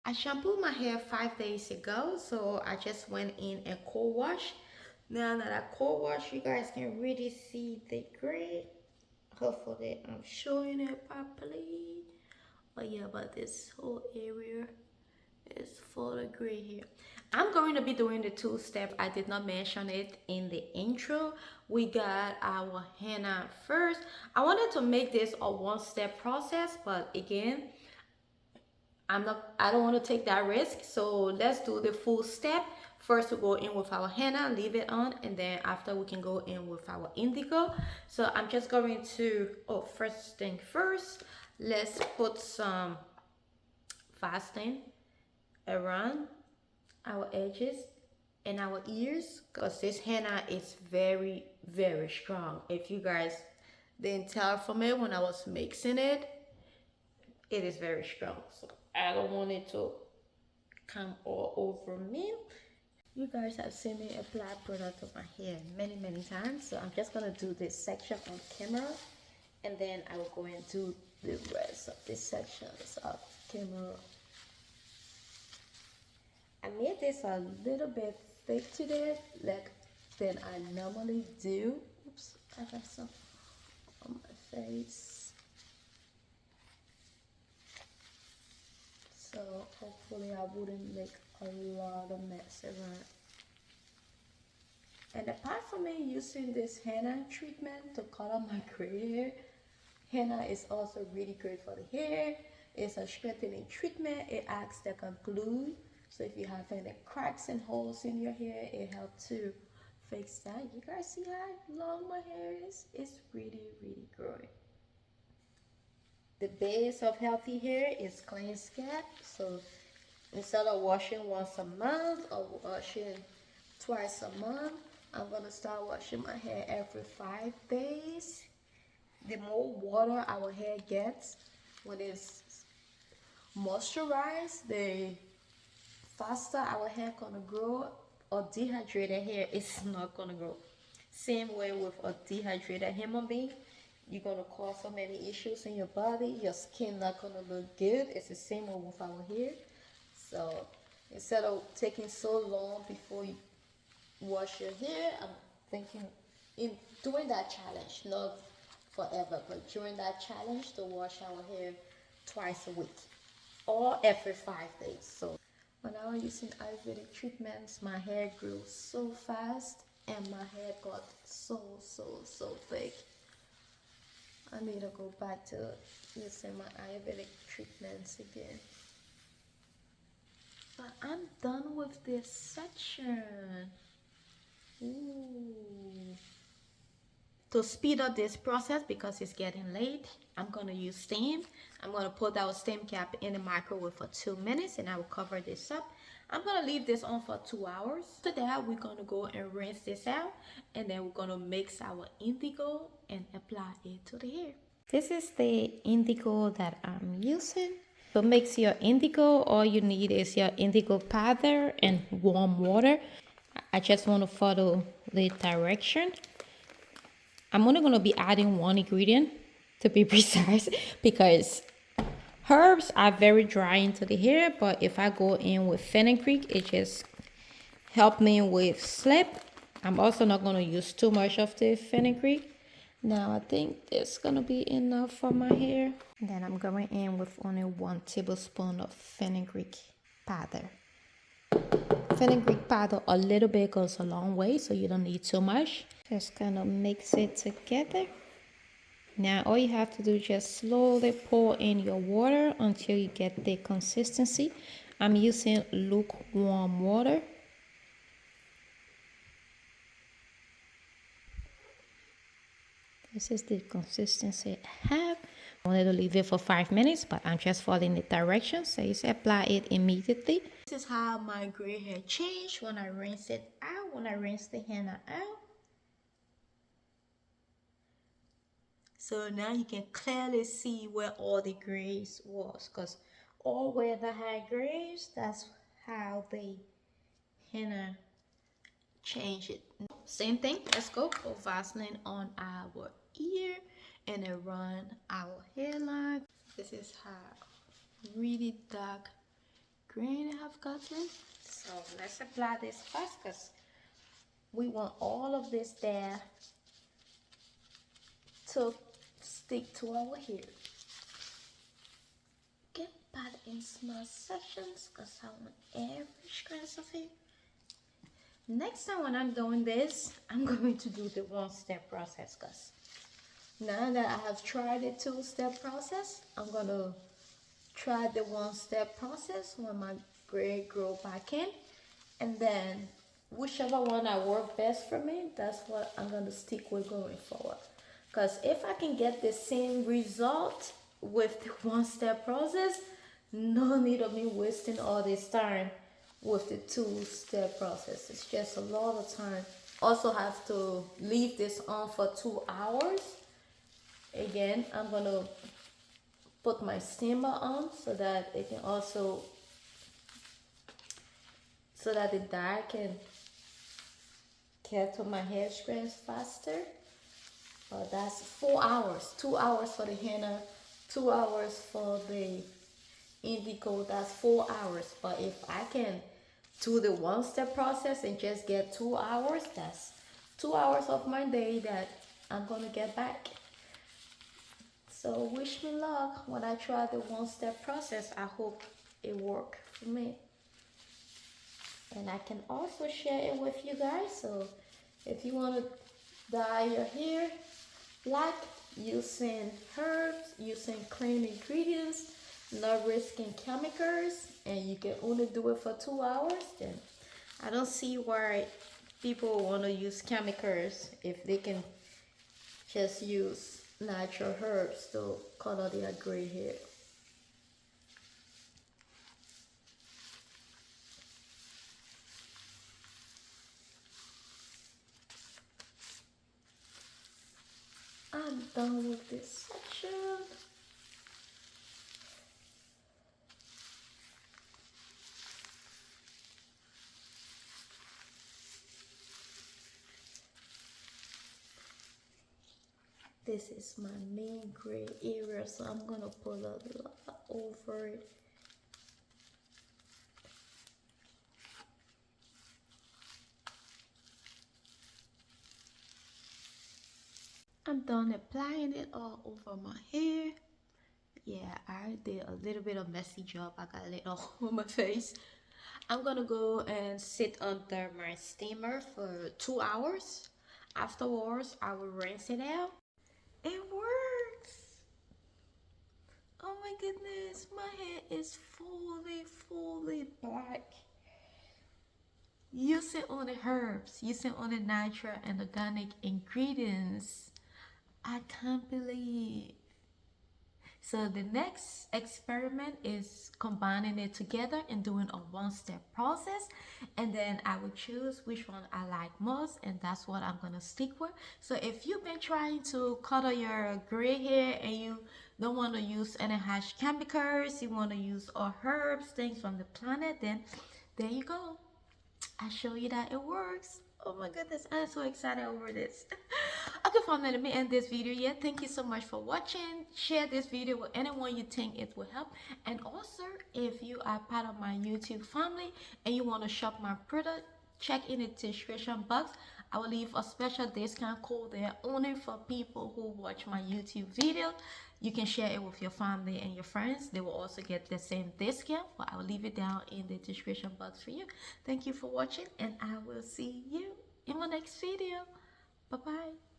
I shampooed my hair 5 days ago, so I just went in and cold wash. Now that I cold wash, you guys can really see the gray. Hopefully I'm showing it properly. But yeah, but this whole area is full of gray hair. I'm going to be doing the two-step. I did not mention it in the intro. We got our henna first. I wanted to make this a one-step process, but again, I don't want to take that risk. So let's do the full step. First we go in with our henna, leave it on, and then after we can go in with our indigo. So I'm just going to, first thing first, let's put some Vaseline around our edges and our ears, because this henna is very strong. If you guys didn't tell from it when I was mixing it, it is very strong. So I don't want it to come all over me. You guys have seen me apply product on my hair many times, so I'm just gonna do this section on camera, and then I will go and do the rest of the sections off camera. I made this a little bit thick today, like than I normally do. Oops, I got some on my face. So hopefully I wouldn't make a lot of mess around. And apart from me using this henna treatment to color my gray hair, henna is also really great for the hair. It's a strengthening treatment. It acts like a glue. So if you have any cracks and holes in your hair, it helps to fix that. You guys see how long my hair is? It's really growing. The base of healthy hair is clean scalp. So instead of washing once a month or washing twice a month, I'm gonna start washing my hair every 5 days. The more water our hair gets when it's moisturized, the faster our hair gonna grow. Or dehydrated hair is not gonna grow. Same way with a dehydrated human being, you're gonna cause so many issues in your body. Your skin not gonna look good. It's the same way with our hair. So instead of taking so long before you wash your hair, I'm thinking in doing that challenge, not forever, but during that challenge to wash our hair twice a week or every 5 days. So when I was using Ayurvedic treatments, my hair grew so fast and my hair got so thick. I need to go back to using my Ayurvedic treatments again. But I'm done with this section. Ooh. To speed up this process, because it's getting late, I'm gonna use steam. I'm gonna put our steam cap in the microwave for 2 minutes and I will cover this up. I'm gonna leave this on for 2 hours. After that, we're gonna go and rinse this out, and then we're gonna mix our indigo and apply it to the hair. This is the indigo that I'm using. To mix your indigo, all you need is your indigo powder and warm water. I just want to follow the direction. I'm only going to be adding one ingredient to be precise, because herbs are very dry into the hair, but if I go in with fenugreek, it just helps me with slip. I'm also not going to use too much of the fenugreek. Now I think this is going to be enough for my hair. And then I'm going in with only 1 tablespoon of fenugreek powder. Fenugreek powder, a little bit goes a long way, so you don't need too much. Just kind of mix it together. Now all you have to do is just slowly pour in your water until you get the consistency. I'm using lukewarm water. This is the consistency I have. I wanted to leave it for 5 minutes, but I'm just following the directions. So you apply it immediately. This is how my gray hair changed when I rinse it out, when I rinse the henna out. So now you can clearly see where all the grays was, because all where the high grays, that's how the henna change it. Same thing, let's go put Vaseline on our ear and around our hairline. This is how really dark grain I have gotten. So let's apply this first because we want all of this there to stick to our hair. Get pat in small sections because I want every strands of hair. Next time when I'm doing this, I'm going to do the one-step process because now that I have tried the two-step process, I'm going to try the one-step process when my gray grow back in. And then whichever one I work best for me, that's what I'm going to stick with going forward. Because if I can get the same result with the one-step process, no need of me wasting all this time with the two-step process. It's just a lot of time. Also have to leave this on for 2 hours. Again, I'm going to put my steamer on so that it can also, so that the dye can get to my hair strands faster. That's 4 hours. 2 hours for the henna, 2 hours for the indigo. That's 4 hours. But if I can do the one-step process and just get 2 hours, that's 2 hours of my day that I'm gonna get back. So wish me luck when I try the one-step process. I hope it works for me. And I can also share it with you guys. So if you want to dye your hair black using herbs, using clean ingredients, not risking chemicals, and you can only do it for 2 hours, then I don't see why people want to use chemicals if they can just use natural herbs to color their gray hair. I'm done with this section. This is my main gray area, so I'm gonna put a lot over it. I'm done applying it all over my hair. Yeah, I did a little bit of messy job. I got it all on my face. I'm gonna go and sit under my steamer for 2 hours. Afterwards, I will rinse it out. It works! Oh my goodness, my hair is fully black. Using only herbs, using only natural and organic ingredients. I can't believe. So the next experiment is combining it together and doing a one-step process, and then I will choose which one I like most, and that's what I'm gonna stick with. So if you've been trying to color your gray hair and you don't want to use any harsh chemicals, you want to use all herbs, things from the planet, then there you go. I show you that it works. Oh my goodness, I'm so excited over this. Okay, family, let me end this video. Yeah, thank you so much for watching. Share this video with anyone you think it will help. And also, if you are part of my YouTube family and you want to shop my product, check in the description box. I will leave a special discount code there only for people who watch my YouTube video. You can share it with your family and your friends. They will also get the same discount, but I will leave it down in the description box for you. Thank you for watching, and I will see you in my next video. Bye bye.